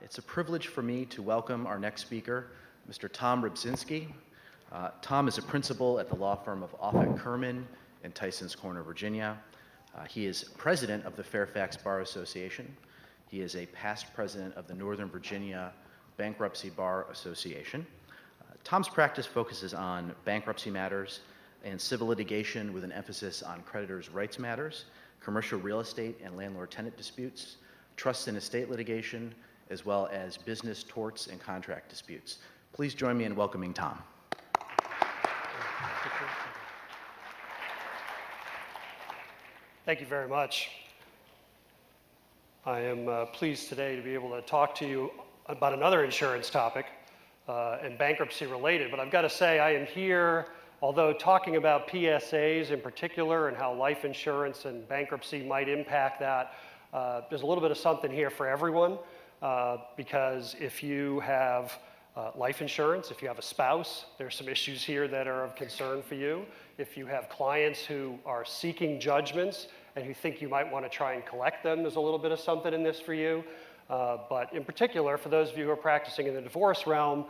It's a privilege for me to welcome our next speaker, Mr. Tom Rybczynski. Tom is a principal at the law firm of Offit, Kurman in Tysons Corner, Virginia. He is president of the Fairfax Bar Association. He is a past president of the Northern Virginia Bankruptcy Bar Association. Tom's practice focuses on bankruptcy matters and civil litigation with an emphasis on creditors' rights matters, commercial real estate and landlord-tenant disputes, trust and estate litigation, as well as business torts and contract disputes. Please join me in welcoming Tom. Thank you very much. I am pleased today to be able to talk to you about another insurance topic and bankruptcy related, but I've got to say I am here, although talking about PSAs in particular and how life insurance and bankruptcy might impact that, there's a little bit of something here for everyone because if you have life insurance, if you have a spouse, there's some issues here that are of concern for you. If you have clients who are seeking judgments and who think you might want to try and collect them, there's a little bit of something in this for you. But in particular, for those of you who are practicing in the divorce realm,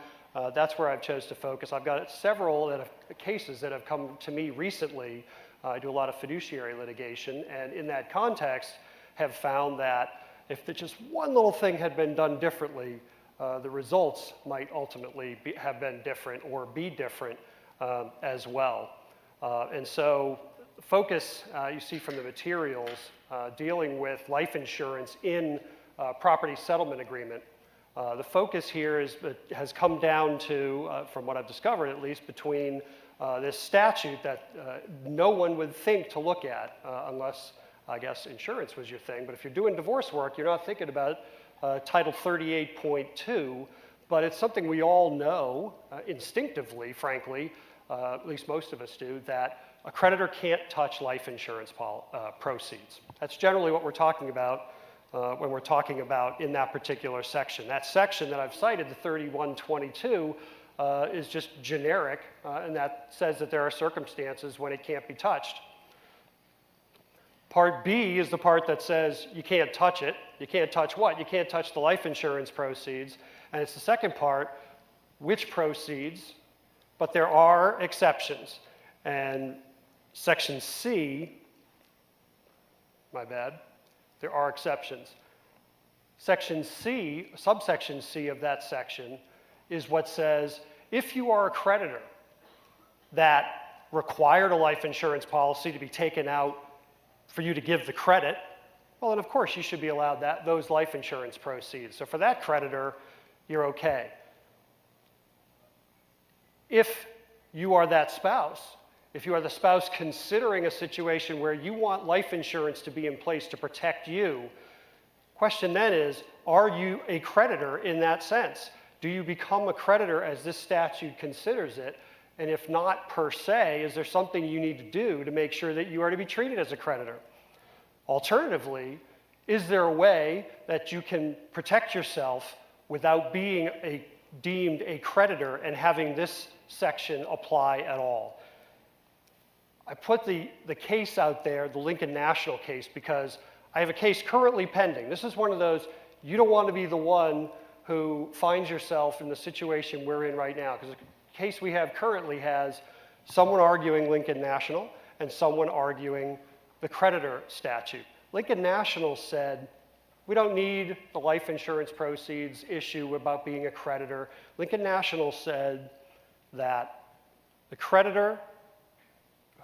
that's where I've chose to focus. I've got several cases that have come to me recently. I do a lot of fiduciary litigation, and in that context, have found that if just one little thing had been done differently, the results might ultimately have been different or be different as well. And so focus, you see from the materials, dealing with life insurance in property settlement agreement. The focus here has come down to, from what I've discovered at least, between this statute that no one would think to look at unless, I guess, insurance was your thing. But if you're doing divorce work, you're not thinking about Title 38.2, but it's something we all know instinctively, frankly, at least most of us do, that a creditor can't touch life insurance proceeds. That's generally what we're talking about when we're talking about in that particular section. That section that I've cited, the 3122, is just generic, and that says that there are circumstances when it can't be touched. Part B is the part that says you can't touch it. You can't touch what? You can't touch the life insurance proceeds. And it's the second part, which proceeds, but there are exceptions. And section C, my bad, there are exceptions. Section C, subsection C of that section is what says if you are a creditor that required a life insurance policy to be taken out for you to give the credit, well, then of course you should be allowed those life insurance proceeds. So for that creditor, you're okay. If you are that spouse, if you are the spouse considering a situation where you want life insurance to be in place to protect you, question then is, are you a creditor in that sense? Do you become a creditor as this statute considers it? And if not per se, is there something you need to do to make sure that you are to be treated as a creditor? Alternatively, is there a way that you can protect yourself without being deemed a creditor and having this section apply at all? I put the case out there, the Lincoln National case, because I have a case currently pending. This is one of those, you don't want to be the one who finds yourself in the situation we're in right now, because the case we have currently has someone arguing Lincoln National and someone arguing the creditor statute. Lincoln National said, we don't need the life insurance proceeds issue about being a creditor. Lincoln National said that the creditor,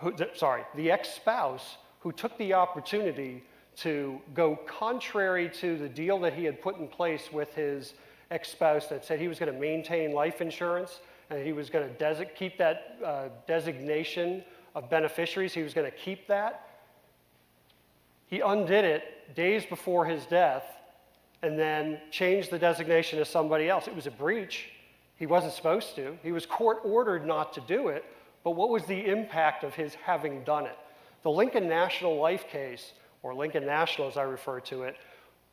the ex-spouse who took the opportunity to go contrary to the deal that he had put in place with his ex-spouse that said he was going to maintain life insurance and he was going to keep that designation of beneficiaries, he was going to keep that. He undid it days before his death and then changed the designation to somebody else. It was a breach. He wasn't supposed to. He was court-ordered not to do it, but what was the impact of his having done it? The Lincoln National Life case, or Lincoln National as I refer to it,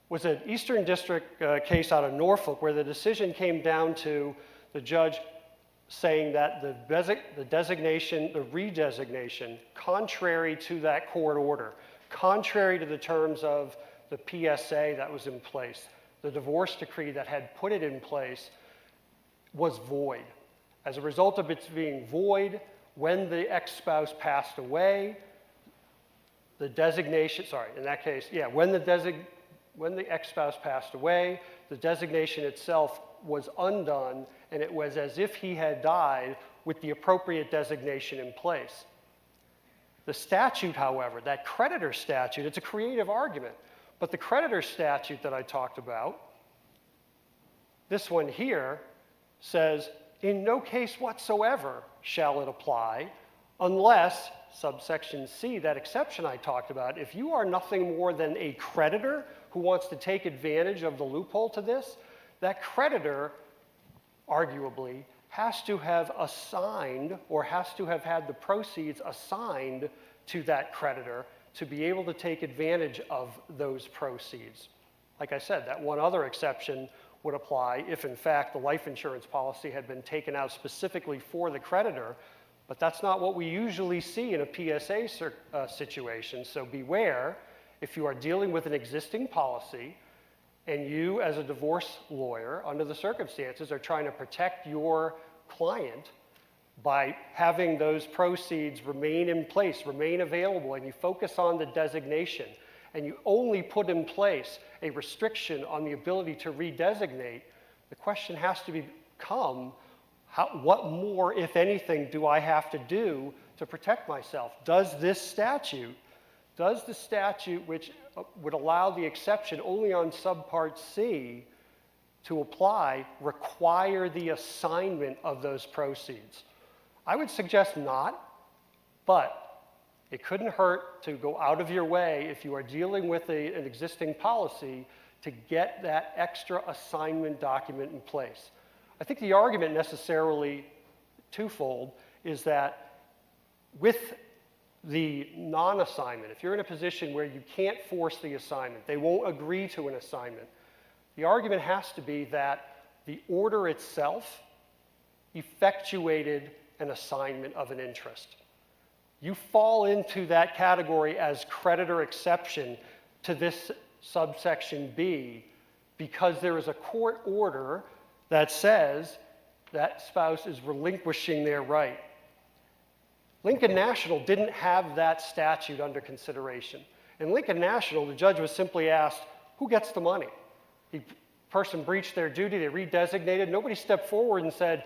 was an Eastern District case out of Norfolk where the decision came down to the judge saying that the redesignation, contrary to that court order, contrary to the terms of the PSA that was in place, the divorce decree that had put it in place was void. As a result of its being void, when the ex-spouse passed away, the designation, in that case, when the ex-spouse passed away, the designation itself was undone, and it was as if he had died with the appropriate designation in place. The statute, however, that creditor statute, it's a creative argument, but the creditor statute that I talked about, this one here, says, in no case whatsoever shall it apply unless, subsection C, that exception I talked about, if you are nothing more than a creditor who wants to take advantage of the loophole to this, that creditor, arguably, has to have assigned or has to have had the proceeds assigned to that creditor to be able to take advantage of those proceeds. Like I said, that one other exception would apply if, in fact, the life insurance policy had been taken out specifically for the creditor, but that's not what we usually see in a PSA situation. So beware, if you are dealing with an existing policy and you, as a divorce lawyer, under the circumstances, are trying to protect your client by having those proceeds remain in place, remain available, and you focus on the designation, and you only put in place a restriction on the ability to redesignate, the question has to become, what more, if anything, do I have to do to protect myself? Does the statute which would allow the exception only on subpart C to apply require the assignment of those proceeds? I would suggest not, but it couldn't hurt to go out of your way if you are dealing with an existing policy to get that extra assignment document in place. I think the argument necessarily twofold is that with the non-assignment, if you're in a position where you can't force the assignment, they won't agree to an assignment, the argument has to be that the order itself effectuated an assignment of an interest. You fall into that category as creditor exception to this subsection B because there is a court order that says that spouse is relinquishing their right. Lincoln National didn't have that statute under consideration. In Lincoln National, the judge was simply asked, who gets the money? The person breached their duty, they redesignated. Nobody stepped forward and said,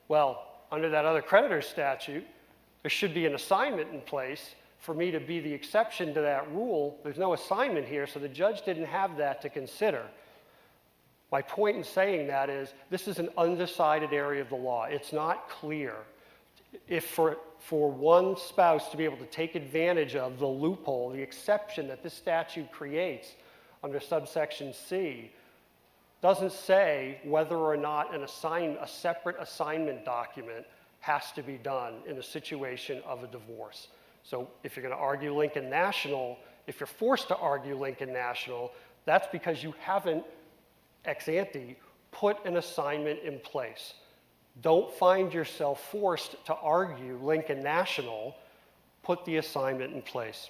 well, under that other creditor statute, there should be an assignment in place for me to be the exception to that rule. There's no assignment here, so the judge didn't have that to consider. My point in saying that is this is an undecided area of the law. It's not clear. If for one spouse to be able to take advantage of the loophole, the exception that this statute creates under subsection C, doesn't say whether or not a separate assignment document has to be done in the situation of a divorce. So if you're going to argue Lincoln National, if you're forced to argue Lincoln National, that's because you haven't, ex ante, put an assignment in place. Don't find yourself forced to argue Lincoln National, put the assignment in place.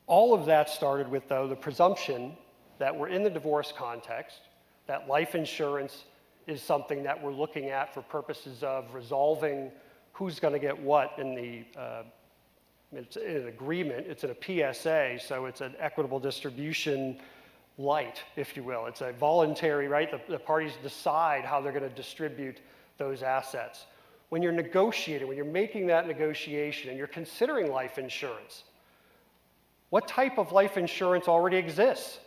All of that started with, though, the presumption that we're in the divorce context, that life insurance is something that we're looking at for purposes of resolving who's going to get what in it's in an agreement. It's in a PSA, so it's an equitable distribution light, if you will. It's a voluntary, right? The parties decide how they're going to distribute those assets. When you're negotiating, when you're making that negotiation and you're considering life insurance, what type of life insurance already exists?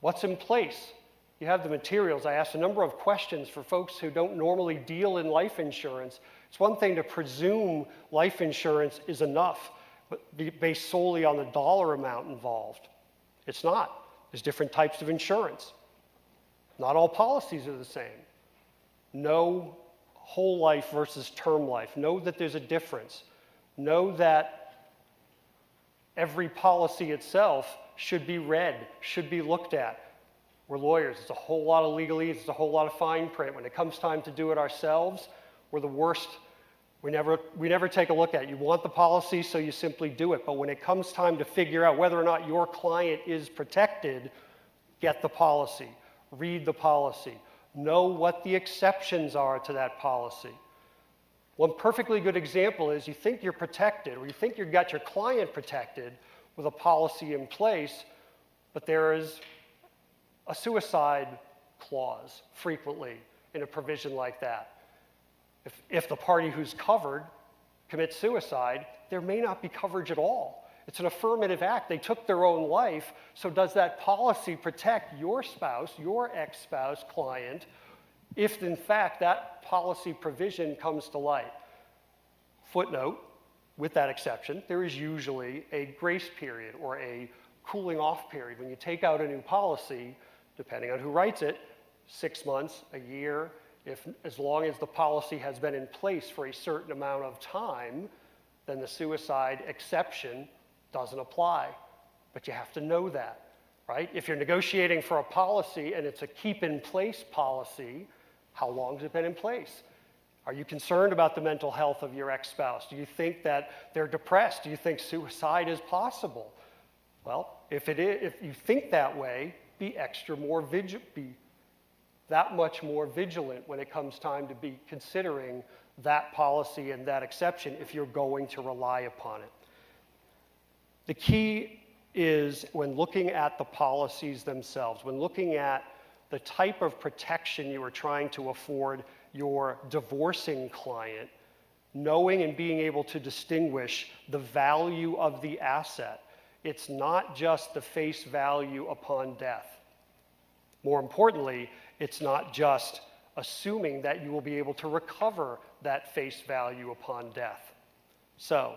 What's in place? You have the materials. I asked a number of questions for folks who don't normally deal in life insurance. It's one thing to presume life insurance is enough, but based solely on the dollar amount involved. It's not. There's different types of insurance. Not all policies are the same. Know whole life versus term life. Know that there's a difference. Know that every policy itself should be read, should be looked at. We're lawyers. It's a whole lot of legalese. It's a whole lot of fine print. When it comes time to do it ourselves, we're the worst. We never take a look at it. You want the policy, so you simply do it. But when it comes time to figure out whether or not your client is protected, get the policy, read the policy, know what the exceptions are to that policy. One perfectly good example is you think you're protected, or you think you've got your client protected with a policy in place, but there is a suicide clause frequently in a provision like that. If the party who's covered commits suicide, there may not be coverage at all. It's an affirmative act. They took their own life, so does that policy protect your spouse, your ex-spouse, client, if in fact that policy provision comes to light? Footnote, with that exception, there is usually a grace period or a cooling off period. When you take out a new policy, depending on who writes it, 6 months, a year, as long as the policy has been in place for a certain amount of time, then the suicide exception doesn't apply. But you have to know that, right? If you're negotiating for a policy and it's a keep-in-place policy, how long has it been in place? Are you concerned about the mental health of your ex-spouse? Do you think that they're depressed? Do you think suicide is possible? Well, if you think that way, be that much more vigilant when it comes time to be considering that policy and that exception if you're going to rely upon it. The key is when looking at the policies themselves, when looking at the type of protection you are trying to afford your divorcing client, knowing and being able to distinguish the value of the asset. It's not just the face value upon death. More importantly, it's not just assuming that you will be able to recover that face value upon death. So,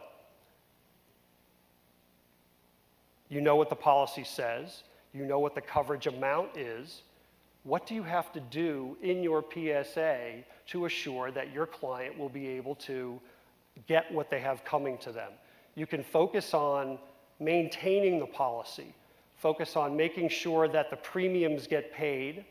you know what the policy says, you know what the coverage amount is. What do you have to do in your PSA to assure that your client will be able to get what they have coming to them? You can focus on maintaining the policy, focus on making sure that the premiums get paid,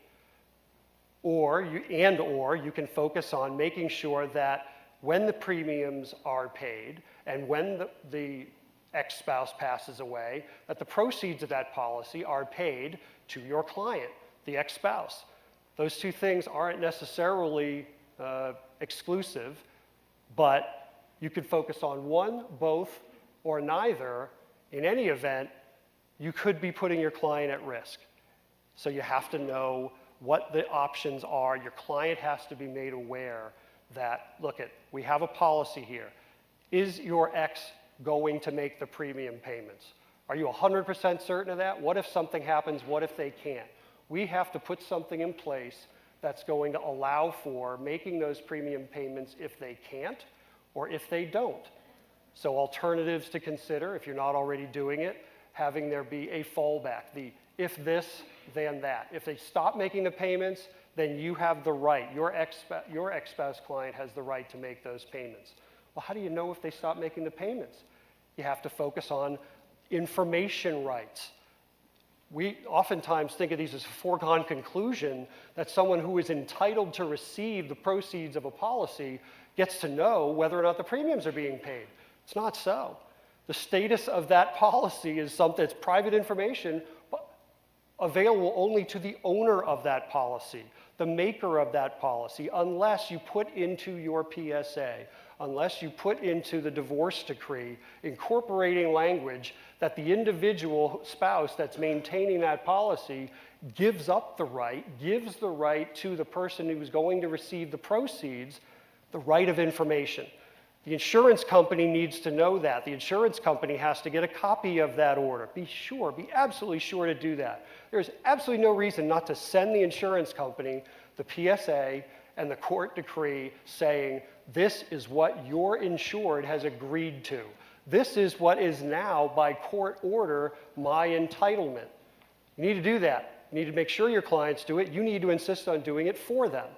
or you can focus on making sure that when the premiums are paid and when the ex-spouse passes away, that the proceeds of that policy are paid to your client, the ex-spouse. Those two things aren't necessarily exclusive, but you could focus on one, both, or neither. In any event, you could be putting your client at risk. So you have to know what the options are. Your client has to be made aware that, look, we have a policy here. Is your ex going to make the premium payments? Are you 100% certain of that? What if something happens? What if they can't? We have to put something in place that's going to allow for making those premium payments if they can't or if they don't. So alternatives to consider, if you're not already doing it, having there be a fallback, the if this, then that. If they stop making the payments, then you have the right, your ex-spouse client has the right to make those payments. Well, how do you know if they stop making the payments? You have to focus on information rights. We oftentimes think of these as a foregone conclusion that someone who is entitled to receive the proceeds of a policy gets to know whether or not the premiums are being paid. It's not so. The status of that policy is something that's private information, but available only to the owner of that policy, the maker of that policy, unless you put into your PSA, unless you put into the divorce decree, incorporating language that the individual spouse that's maintaining that policy gives up the right, gives the right to the person who's going to receive the proceeds, the right of information. The insurance company needs to know that. The insurance company has to get a copy of that order. Be absolutely sure to do that. There's absolutely no reason not to send the insurance company the PSA and the court decree saying, this is what your insured has agreed to. This is what is now, by court order, my entitlement. You need to do that. You need to make sure your clients do it. You need to insist on doing it for them.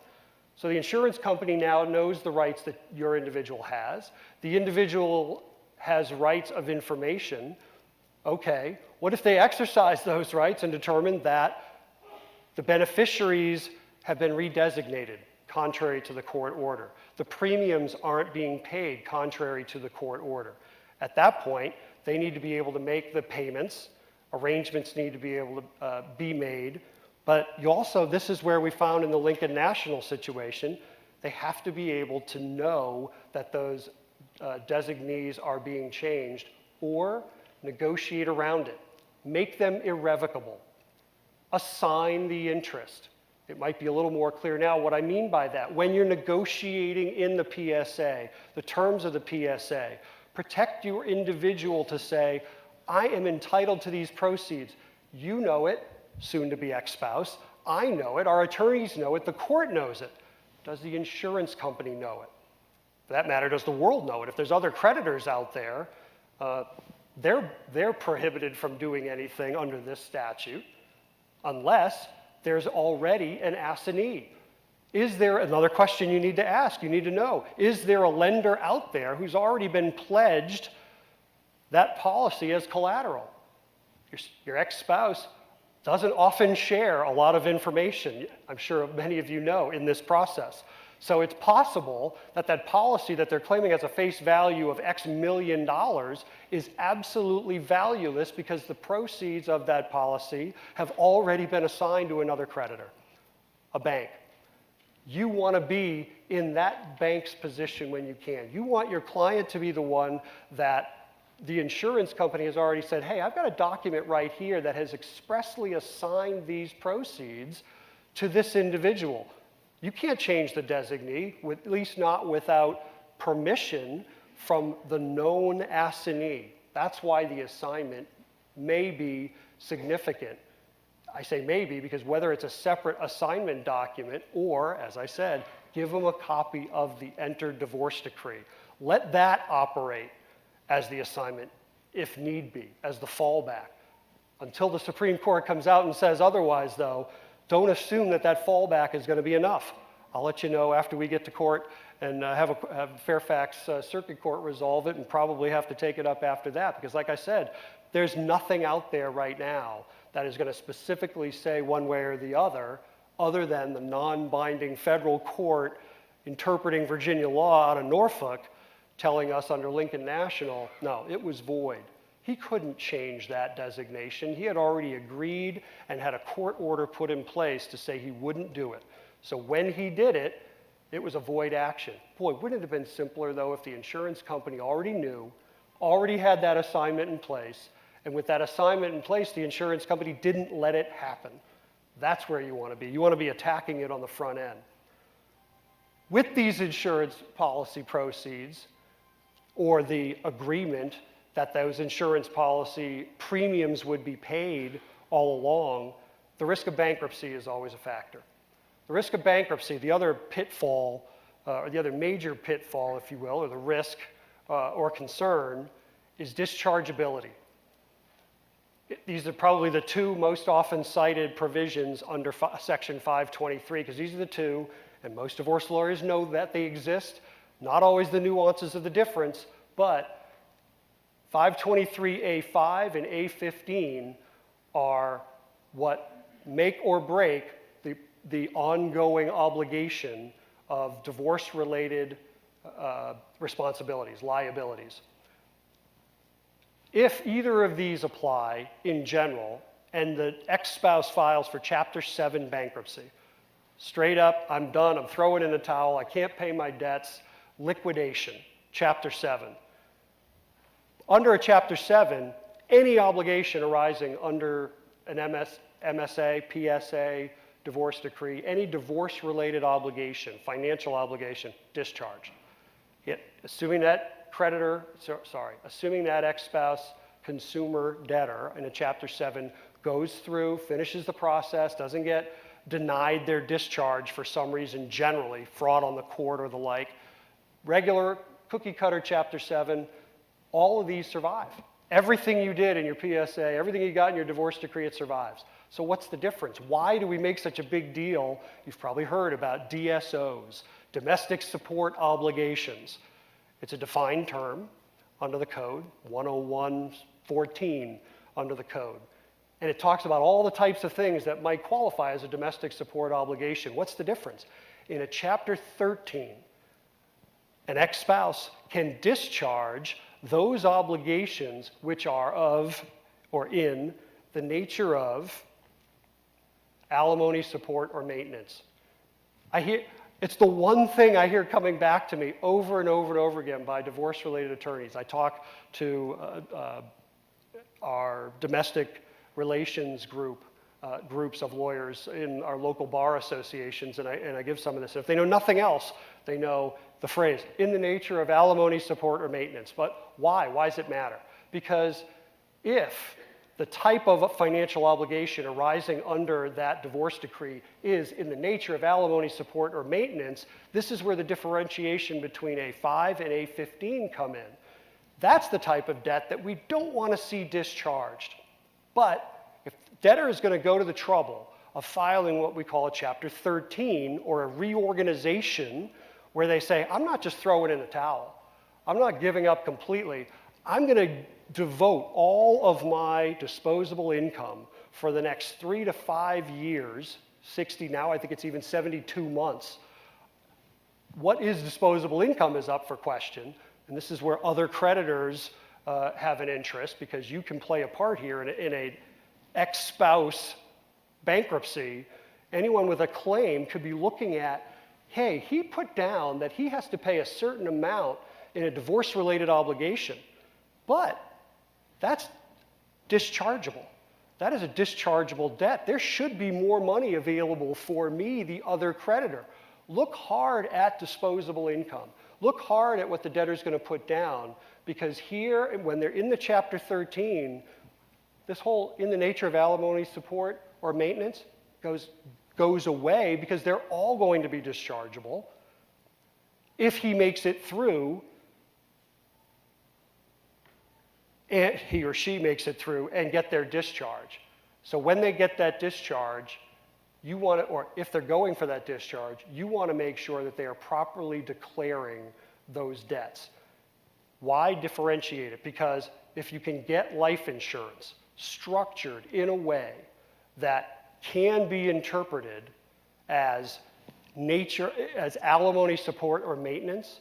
So the insurance company now knows the rights that your individual has. The individual has rights of information. Okay, what if they exercise those rights and determine that the beneficiaries have been redesignated contrary to the court order? The premiums aren't being paid contrary to the court order. At that point, they need to be able to make the payments Arrangements need to be able to be made. But you also, this is where we found in the Lincoln National situation, they have to be able to know that those designees are being changed or negotiate around it. Make them irrevocable. Assign the interest. It might be a little more clear now what I mean by that. When you're negotiating in the PSA, the terms of the PSA, protect your individual to say, I am entitled to these proceeds. You know it, soon to be ex-spouse. I know it, our attorneys know it, the court knows it. Does the insurance company know it? For that matter, does the world know it? If there's other creditors out there, they're prohibited from doing anything under this statute unless there's already an assignee. Is there, another question you need to ask, you need to know, is there a lender out there who's already been pledged that policy as collateral? Your ex-spouse doesn't often share a lot of information, I'm sure many of you know, in this process. So it's possible that that policy that they're claiming as a face value of X million dollars is absolutely valueless because the proceeds of that policy have already been assigned to another creditor, a bank. You want to be in that bank's position when you can. You want your client to be the one that the insurance company has already said, hey, I've got a document right here that has expressly assigned these proceeds to this individual. You can't change the designee, at least not without permission from the known assignee. That's why the assignment may be significant. I say maybe because whether it's a separate assignment document or, as I said, give them a copy of the entered divorce decree. Let that operate as the assignment, if need be, as the fallback. Until the Supreme Court comes out and says otherwise, though, don't assume that that fallback is going to be enough. I'll let you know after we get to court and have Fairfax Circuit Court resolve it and probably have to take it up after that. Because like I said, there's nothing out there right now that is going to specifically say one way or the other than the non-binding federal court interpreting Virginia law out of Norfolk telling us under Lincoln National, no, it was void. He couldn't change that designation. He had already agreed and had a court order put in place to say he wouldn't do it. So when he did it, it was a void action. Boy, wouldn't it have been simpler, though, if the insurance company already knew, already had that assignment in place, and with that assignment in place, the insurance company didn't let it happen. That's where you want to be. You want to be attacking it on the front end. With these insurance policy proceeds, or the agreement that those insurance policy premiums would be paid all along, the risk of bankruptcy is always a factor. The risk of bankruptcy, the other pitfall, or the other major pitfall, if you will, or the risk or concern, is dischargeability. These are probably the two most often cited provisions under Section 523, because these are the two, and most divorce lawyers know that they exist. Not always the nuances of the difference, but 523A5 and A15 are what make or break the ongoing obligation of divorce-related responsibilities, liabilities. If either of these apply in general, and the ex-spouse files for Chapter 7 bankruptcy, straight up, I'm done, I'm throwing in the towel, I can't pay my debts, liquidation, Chapter 7. Under a Chapter 7, any obligation arising under an MSA, PSA, divorce decree, any divorce-related obligation, financial obligation, discharge. Assuming that assuming that ex-spouse, consumer, debtor in a Chapter 7 goes through, finishes the process, doesn't get denied their discharge for some reason generally, fraud on the court or the like, regular cookie-cutter Chapter 7, all of these survive. Everything you did in your PSA, everything you got in your divorce decree, it survives. So what's the difference? Why do we make such a big deal? You've probably heard about DSOs, domestic support obligations. It's a defined term under the code, 101.14 under the code. And it talks about all the types of things that might qualify as a domestic support obligation. What's the difference? In a Chapter 13, an ex-spouse can discharge those obligations which are of or in the nature of alimony, support, or maintenance. It's the one thing I hear coming back to me over and over and over again by divorce-related attorneys. I talk to our domestic relations groups of lawyers in our local bar associations, and I give some of this. If they know nothing else, they know the phrase, in the nature of alimony, support, or maintenance. But why? Why does it matter? Because if the type of financial obligation arising under that divorce decree is in the nature of alimony, support, or maintenance, this is where the differentiation between A5 and A15 come in. That's the type of debt that we don't want to see discharged. But if the debtor is going to go to the trouble of filing what we call a Chapter 13 or a reorganization where they say, I'm not just throwing in the towel. I'm not giving up completely. I'm going to devote all of my disposable income for the next 3 to 5 years, 60 now, I think it's even 72 months. What is disposable income is up for question, and this is where other creditors have an interest, because you can play a part here in a ex-spouse bankruptcy. Anyone with a claim could be looking at, hey, he put down that he has to pay a certain amount in a divorce-related obligation, but that's dischargeable. That is a dischargeable debt. There should be more money available for me, the other creditor. Look hard at disposable income. Look hard at what the debtor's going to put down, because here, when they're in the Chapter 13, this whole in the nature of alimony, support, or maintenance goes away, because they're all going to be dischargeable if he makes it through, and he or she makes it through and get their discharge. So when they get that discharge, you want to, or if they're going for that discharge, you want to make sure that they are properly declaring those debts. Why differentiate it? Because if you can get life insurance structured in a way that can be interpreted as alimony, support, or maintenance,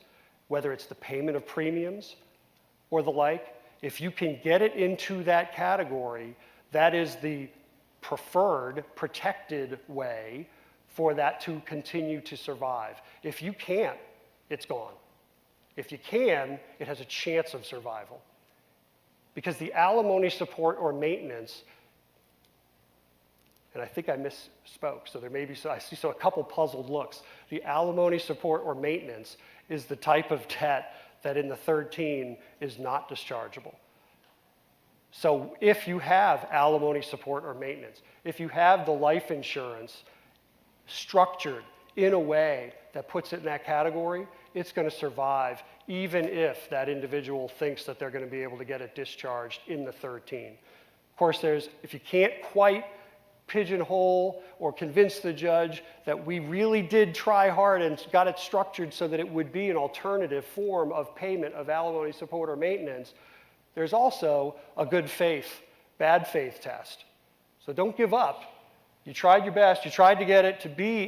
whether it's the payment of premiums or the like, if you can get it into that category, that is the preferred, protected way for that to continue to survive. If you can't, it's gone. If you can, it has a chance of survival. Because the alimony, support, or maintenance, and I think I misspoke, so there may be, I see a couple puzzled looks. The alimony, support, or maintenance is the type of debt that in the 13 is not dischargeable. So if you have alimony, support, or maintenance, if you have the life insurance structured in a way that puts it in that category, it's going to survive even if that individual thinks that they're going to be able to get it discharged in the 13. Of course, if you can't quite pigeonhole or convince the judge that we really did try hard and got it structured so that it would be an alternative form of payment of alimony, support, or maintenance, there's also a good faith, bad faith test. So don't give up. You tried your best. You tried to get it to be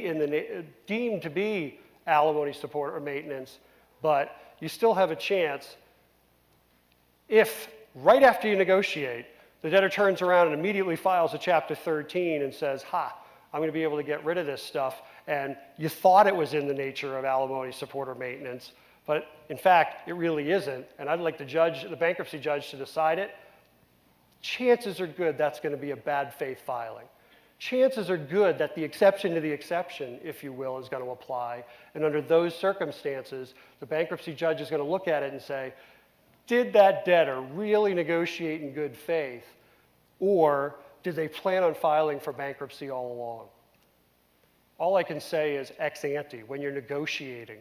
deemed to be alimony, support, or maintenance, but you still have a chance if right after you negotiate, the debtor turns around and immediately files a Chapter 13 and says, I'm going to be able to get rid of this stuff, and you thought it was in the nature of alimony, support, or maintenance, but in fact, it really isn't, and I'd like the bankruptcy judge to decide it. Chances are good that's going to be a bad faith filing. Chances are good that the exception to the exception, if you will, is going to apply, and under those circumstances, the bankruptcy judge is going to look at it and say, did that debtor really negotiate in good faith, or did they plan on filing for bankruptcy all along? All I can say is ex ante, when you're negotiating.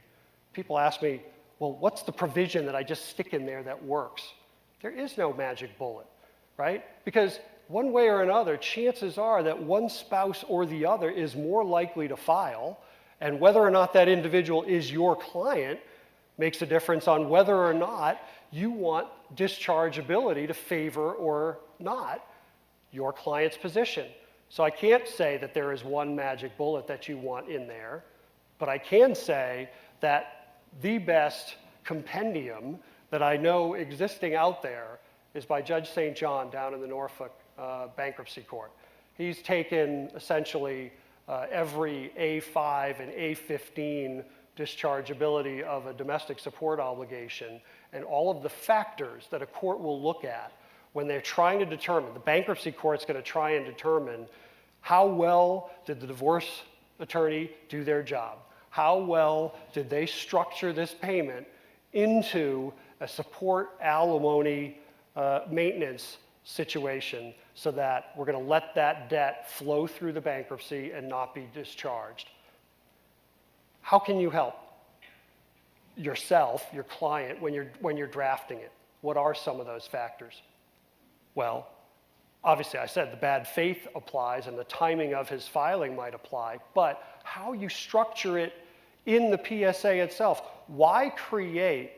People ask me, well, what's the provision that I just stick in there that works? There is no magic bullet, right? Because one way or another, chances are that one spouse or the other is more likely to file, and whether or not that individual is your client makes a difference on whether or not you want dischargeability to favor or not your client's position. So I can't say that there is one magic bullet that you want in there, but I can say that the best compendium that I know existing out there is by Judge St. John down in the Norfolk bankruptcy court. He's taken essentially every A5 and A15 dischargeability of a domestic support obligation and all of the factors that a court will look at when they're trying to determine, the bankruptcy court's going to try and determine how well did the divorce attorney do their job? How well did they structure this payment into a support alimony maintenance situation so that we're going to let that debt flow through the bankruptcy and not be discharged? How can you help yourself, your client, when you're drafting it? What are some of those factors? Well, obviously I said the bad faith applies and the timing of his filing might apply, but how you structure it in the PSA itself. Why create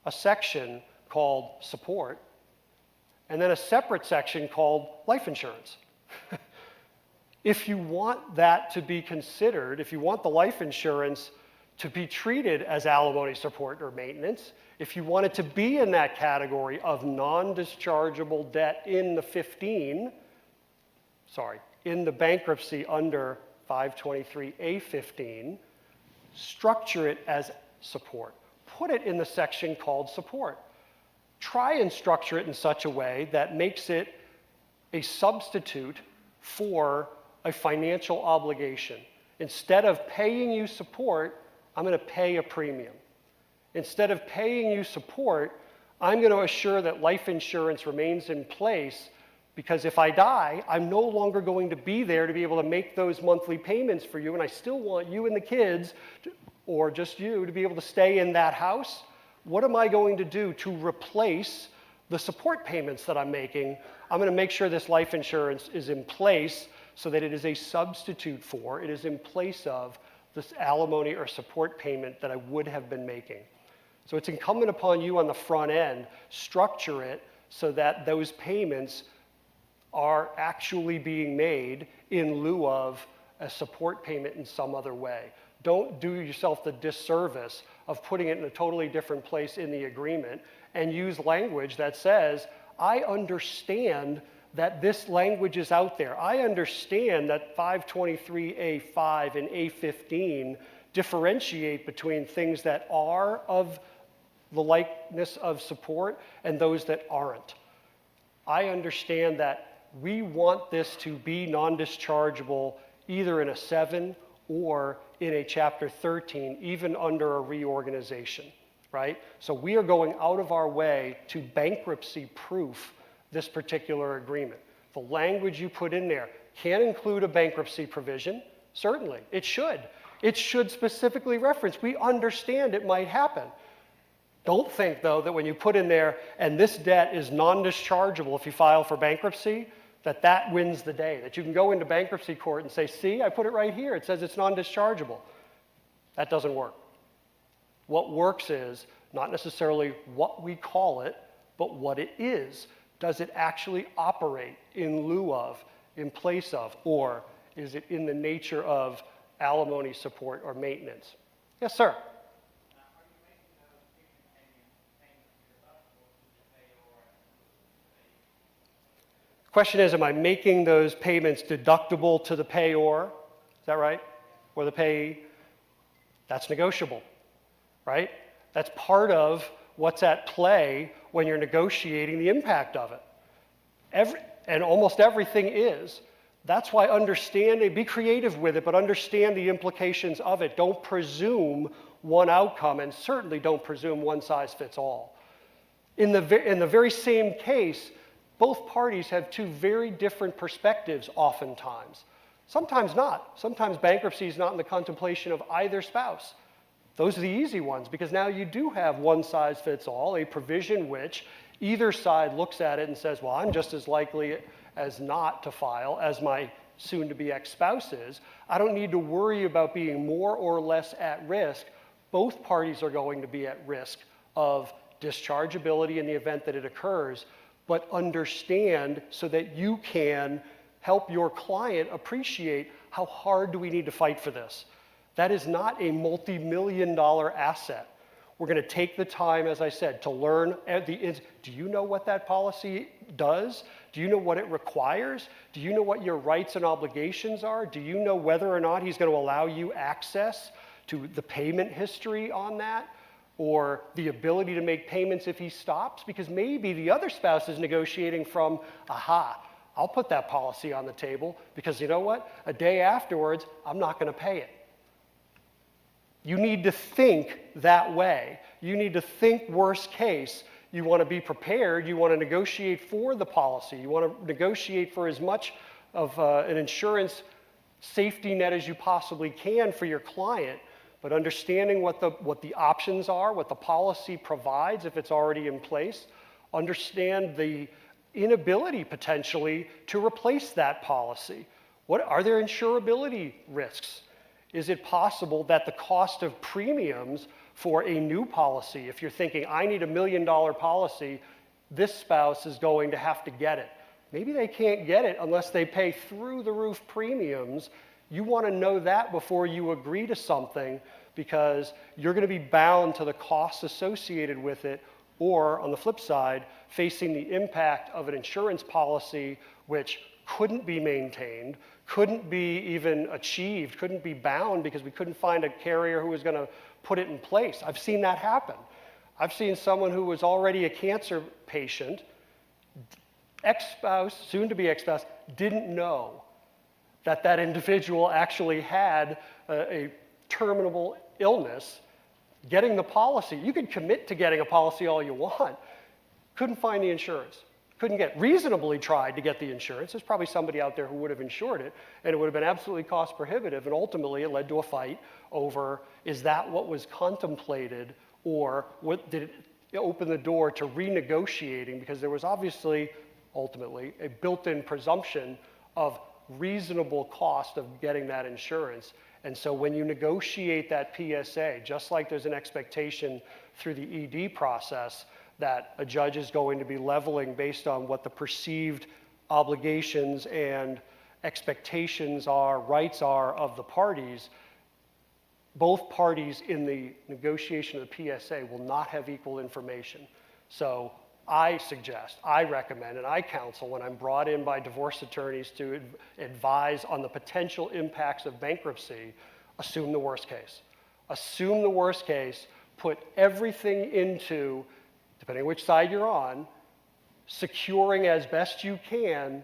a section called support and then a separate section called life insurance? If you want that to be considered, if you want the life insurance to be treated as alimony support or maintenance, if you want it to be in that category of non-dischargeable debt in the in the bankruptcy under 523A15, structure it as support. Put it in the section called support. Try and structure it in such a way that makes it a substitute for a financial obligation. Instead of paying you support, I'm going to pay a premium. Instead of paying you support, I'm going to assure that life insurance remains in place because if I die, I'm no longer going to be there to be able to make those monthly payments for you, and I still want you and the kids, or just you, to be able to stay in that house. What am I going to do to replace the support payments that I'm making? I'm going to make sure this life insurance is in place so that it is a substitute for, it is in place of this alimony or support payment that I would have been making. So it's incumbent upon you on the front end, structure it so that those payments are actually being made in lieu of a support payment in some other way. Don't do yourself the disservice of putting it in a totally different place in the agreement and use language that says, I understand that this language is out there. I understand that 523A5 and A15 differentiate between things that are of the likeness of support and those that aren't. I understand that we want this to be non-dischargeable either in a 7 or in a Chapter 13, even under a reorganization, right? So we are going out of our way to bankruptcy-proof this particular agreement. The language you put in there can include a bankruptcy provision, certainly. It should. It should specifically reference. We understand it might happen. Don't think, though, that when you put in there, and this debt is non-dischargeable if you file for bankruptcy, that that wins the day, that you can go into bankruptcy court and say, see, I put it right here. It says it's non-dischargeable. That doesn't work. What works is not necessarily what we call it, but what it is. Does it actually operate in lieu of, in place of, or is it in the nature of alimony support or maintenance? Yes, sir. Question is, am I making those payments deductible to the payor? Is that right? Or the payee? That's negotiable, right? That's part of what's at play when you're negotiating the impact of it. And almost everything is. That's why be creative with it, but understand the implications of it. Don't presume one outcome, and certainly don't presume one size fits all. In the very same case, both parties have two very different perspectives oftentimes. Sometimes not. Sometimes bankruptcy is not in the contemplation of either spouse. Those are the easy ones because now you do have one size fits all, a provision which either side looks at it and says, well, I'm just as likely as not to file as my soon-to-be ex-spouse is. I don't need to worry about being more or less at risk. Both parties are going to be at risk of dischargeability in the event that it occurs, but understand so that you can help your client appreciate how hard do we need to fight for this. That is not a multi-million-dollar asset. We're going to take the time, as I said, to learn do you know what that policy does? Do you know what it requires? Do you know what your rights and obligations are? Do you know whether or not he's going to allow you access to the payment history on that, or the ability to make payments if he stops? Because maybe the other spouse is negotiating from, aha, I'll put that policy on the table because you know what? A day afterwards, I'm not going to pay it. You need to think that way. You need to think worst case. You want to be prepared. You want to negotiate for the policy. You want to negotiate for as much of an insurance safety net as you possibly can for your client, but understanding what the options are, what the policy provides if it's already in place, understand the inability potentially to replace that policy. Are there insurability risks? Is it possible that the cost of premiums for a new policy, if you're thinking, I need $1 million policy, this spouse is going to have to get it. Maybe they can't get it unless they pay through the roof premiums. You want to know that before you agree to something, because you're going to be bound to the costs associated with it, or on the flip side, facing the impact of an insurance policy which couldn't be maintained, couldn't be even achieved, couldn't be bound because we couldn't find a carrier who was going to put it in place. I've seen that happen. I've seen someone who was already a cancer patient, ex-spouse, soon-to-be ex-spouse, didn't know that that individual actually had a terminable illness. Getting the policy, you can commit to getting a policy all you want, couldn't find the insurance. Couldn't get, reasonably tried to get the insurance. There's probably somebody out there who would have insured it, and it would have been absolutely cost prohibitive, and ultimately it led to a fight over, is that what was contemplated, or what did it open the door to renegotiating, because there was obviously, ultimately, a built-in presumption of reasonable cost of getting that insurance. And so when you negotiate that PSA, just like there's an expectation through the ED process that a judge is going to be leveling based on what the perceived obligations and expectations are, rights are of the parties, both parties in the negotiation of the PSA will not have equal information. So I suggest, I recommend, and I counsel when I'm brought in by divorce attorneys to advise on the potential impacts of bankruptcy, assume the worst case. Assume the worst case, put everything into, depending on which side you're on, securing as best you can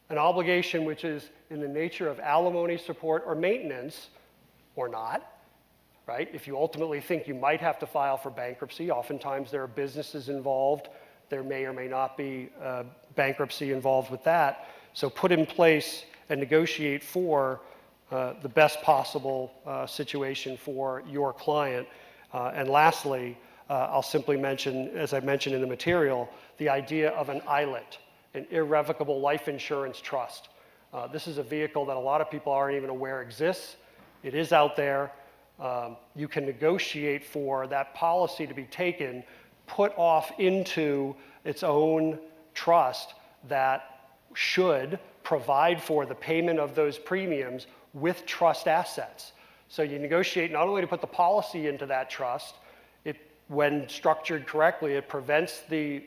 an obligation which is in the nature of alimony support or maintenance, or not, right? If you ultimately think you might have to file for bankruptcy, oftentimes there are businesses involved. There may or may not be bankruptcy involved with that. So put in place and negotiate for the best possible situation for your client. And lastly, I'll simply mention, as I mentioned in the material, the idea of an ILIT, an irrevocable life insurance trust. This is a vehicle that a lot of people aren't even aware exists. It is out there. You can negotiate for that policy to be taken, put off into its own trust that should provide for the payment of those premiums with trust assets. So you negotiate not only to put the policy into that trust, when structured correctly, it prevents the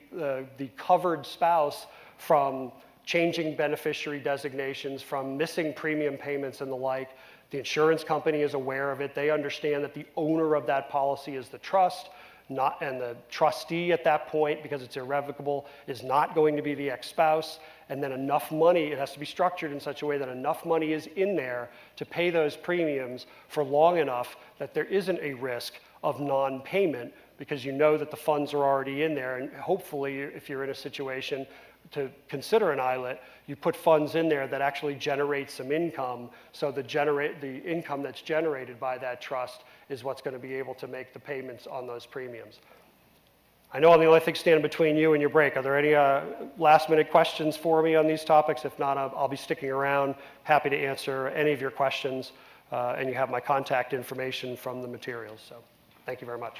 covered spouse from changing beneficiary designations, from missing premium payments and the like. The insurance company is aware of it. They understand that the owner of that policy is the trust, and the trustee at that point, because it's irrevocable, is not going to be the ex-spouse. And then enough money, it has to be structured in such a way that enough money is in there to pay those premiums for long enough that there isn't a risk of non-payment, because you know that the funds are already in there. And hopefully, if you're in a situation to consider an ILIT, you put funds in there that actually generate some income. So the income that's generated by that trust is what's going to be able to make the payments on those premiums. I know I'm the only thing standing between you and your break. Are there any last minute questions for me on these topics? If not, I'll be sticking around, happy to answer any of your questions. And you have my contact information from the materials. So thank you very much.